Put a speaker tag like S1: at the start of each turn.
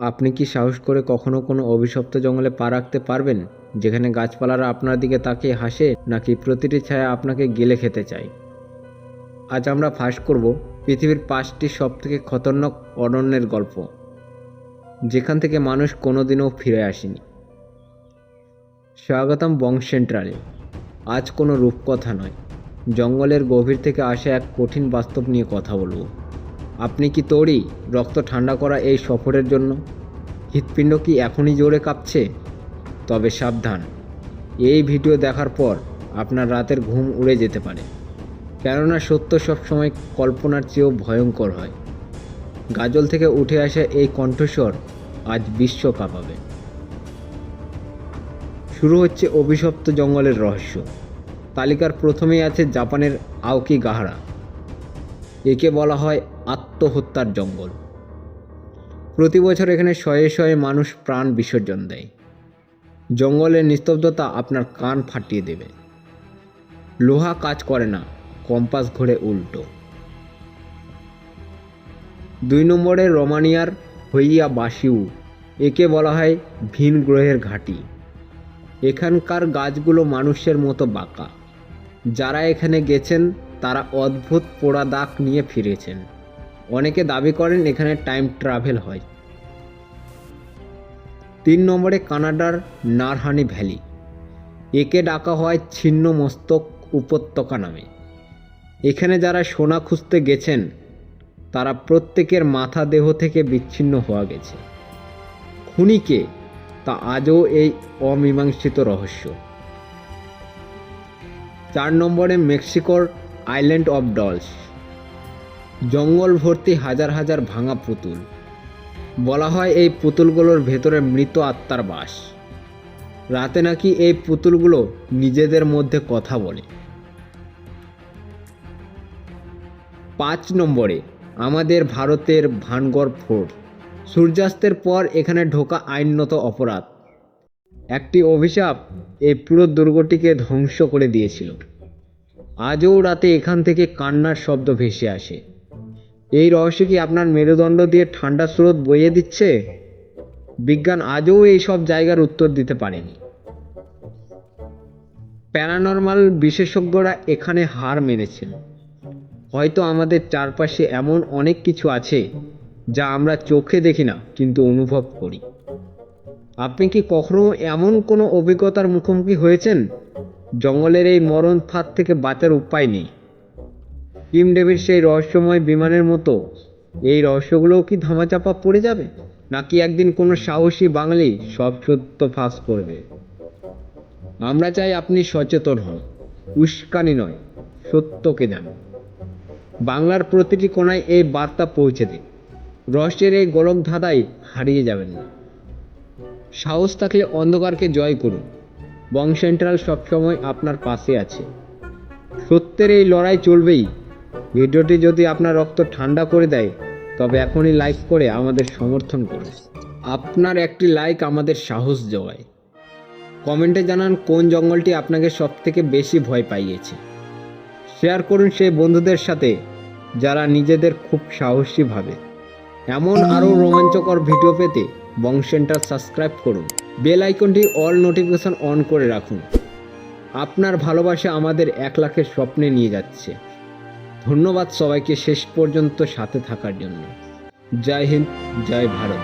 S1: আপনি কি সাহস করে কখনো কোনো অভিশপ্ত জঙ্গলে পা রাখতে পারবেন, যেখানে গাছপালারা আপনার দিকে তাকিয়ে হাসে, নাকি প্রতিটি ছায়া আপনাকে গিলে খেতে চায়? আজ আমরা ফাঁস করব পৃথিবীর 5টি সবথেকে খতরনাক অরণ্যের গল্প, যেখান থেকে মানুষ কোনোদিনও ফিরে আসেনি। স্বাগতম বং সেন্ট্রালে। আজ কোনো রূপকথা নয়, জঙ্গলের গভীর থেকে আসা এক কঠিন বাস্তব নিয়ে কথা বলবো। আপনি কি তৈরি রক্ত ঠান্ডা করা এই সফরের জন্য? হৃৎপিণ্ড কি এখনই জোরে কাঁপছে? তবে সাবধান, এই ভিডিও দেখার পর আপনার রাতের ঘুম উড়ে যেতে পারে, কেননা সত্য সবসময় কল্পনার চেয়েও ভয়ঙ্কর হয়। গাজল থেকে উঠে আসা এই কণ্ঠস্বর আজ বিশ্ব কাঁপাবে। শুরু হচ্ছে অভিশপ্ত জঙ্গলের রহস্য। তালিকার প্রথমেই আছে জাপানের আওকি গাহারা। একে বলা হয় আত্মহত্যার জঙ্গল। প্রতি বছর এখানে শয়ে শয়ে মানুষ প্রাণ বিসর্জন দেয়। জঙ্গলের নিস্তব্ধতা আপনার কান ফাটিয়ে দেবে। লোহা কাজ করে না, কম্পাস ঘোরে উল্টো। 2 নম্বরে রোমানিয়ার হইয়া বাসিউ। একে বলা হয় ভিন গ্রহের ঘাঁটি। এখানকার গাছগুলো মানুষের মতো বাঁকা। যারা এখানে গেছেন তারা অদ্ভুত পোড়া দাগ নিয়ে ফিরেছেন। অনেকে দাবি করেন এখানে টাইম ট্রাভেল হয়। 3 নম্বরে কানাডার নারহানি ভ্যালি। একে ডাকা হয় ছিন্ন মস্তক উপত্যকা নামে। এখানে যারা সোনা খুঁজতে গেছেন তারা প্রত্যেকের মাথা দেহ থেকে বিচ্ছিন্ন হওয়া গেছে। খুনি কে, তা আজও এই অমীমাংসিত রহস্য। 4 নম্বরে মেক্সিকোর আইল্যান্ড অফ ডলস। জঙ্গল ভর্তি হাজার হাজার ভাঙা পুতুল। বলা হয় এই পুতুলগুলোর ভেতরে মৃত আত্মার বাস। রাতে নাকি এই পুতুলগুলো নিজেদের মধ্যে কথা বলে। 5 নম্বরে আমাদের ভারতের ভানগড় ফোর্ট। সূর্যাস্তের পর এখানে ঢোকা আইনত অপরাধ। একটি অভিশাপ এই পুরো দুর্গটিকে ধ্বংস করে দিয়েছিল। আজও রাতে এখান থেকে কান্নার শব্দ ভেসে আসে। এই রহস্য কি আপনার মেরুদণ্ড দিয়ে ঠান্ডা স্রোত বইয়ে দিচ্ছে? বিজ্ঞান আজও এই সব জায়গার উত্তর দিতে পারেনি। প্যারানর্মাল বিশেষজ্ঞরা এখানে হার মেনেছেন। হয়তো আমাদের চারপাশে এমন অনেক কিছু আছে যা আমরা চোখে দেখি না, কিন্তু অনুভব করি। আপনি কি কখনো এমন কোনো অভিজ্ঞতার মুখোমুখি হয়েছেন? জঙ্গলের এই মরণ ফাঁদ থেকে বাঁচার উপায় নেই। কিম ডেভিড সেই রহস্যময় বিমানের মতো এই রহস্যগুলোও কি ধামাচাপা পড়ে যাবে, নাকি একদিন কোনো সাহসী বাঙালি সব সত্য ফাঁস করবে? আমরা চাই আপনি সচেতন হন, উস্কানি নয়, সত্যকে জানুন। বাংলার প্রতিটি কোণায় এই বার্তা পৌঁছে দিন। রহস্যের এই গোলক ধাঁধায় হারিয়ে যাবেন না। সাহস থাকলে অন্ধকারকে জয় করুন। বং সেন্ট্রাল সবসময় আপনার পাশে আছে। সত্যের এই লড়াই চলবেই। ভিডিওটি যদি আপনার রক্ত ঠান্ডা করে দেয়, তবে এখনই লাইক করে আমাদের সমর্থন করুন। আপনার একটি লাইক আমাদের সাহস যোগায়। কমেন্টে জানান কোন জঙ্গলটি আপনাকে সবথেকে বেশি ভয় পাইয়েছে। শেয়ার করুন সেই বন্ধুদের সাথে যারা নিজেদের খুব সাহসী ভাবে। এমন আরও রোমাঞ্চকর ভিডিও পেতে বং সেন্টার সাবস্ক্রাইব করুন। বেল আইকনটি অল নোটিফিকেশন অন করে রাখুন। আপনার ভালোবাসা আমাদের 1 লাখের স্বপ্নে নিয়ে যাচ্ছে। ধন্যবাদ সবাইকে শেষ পর্যন্ত সাথে থাকার জন্য। জয় হিন্দ, জয় ভারত।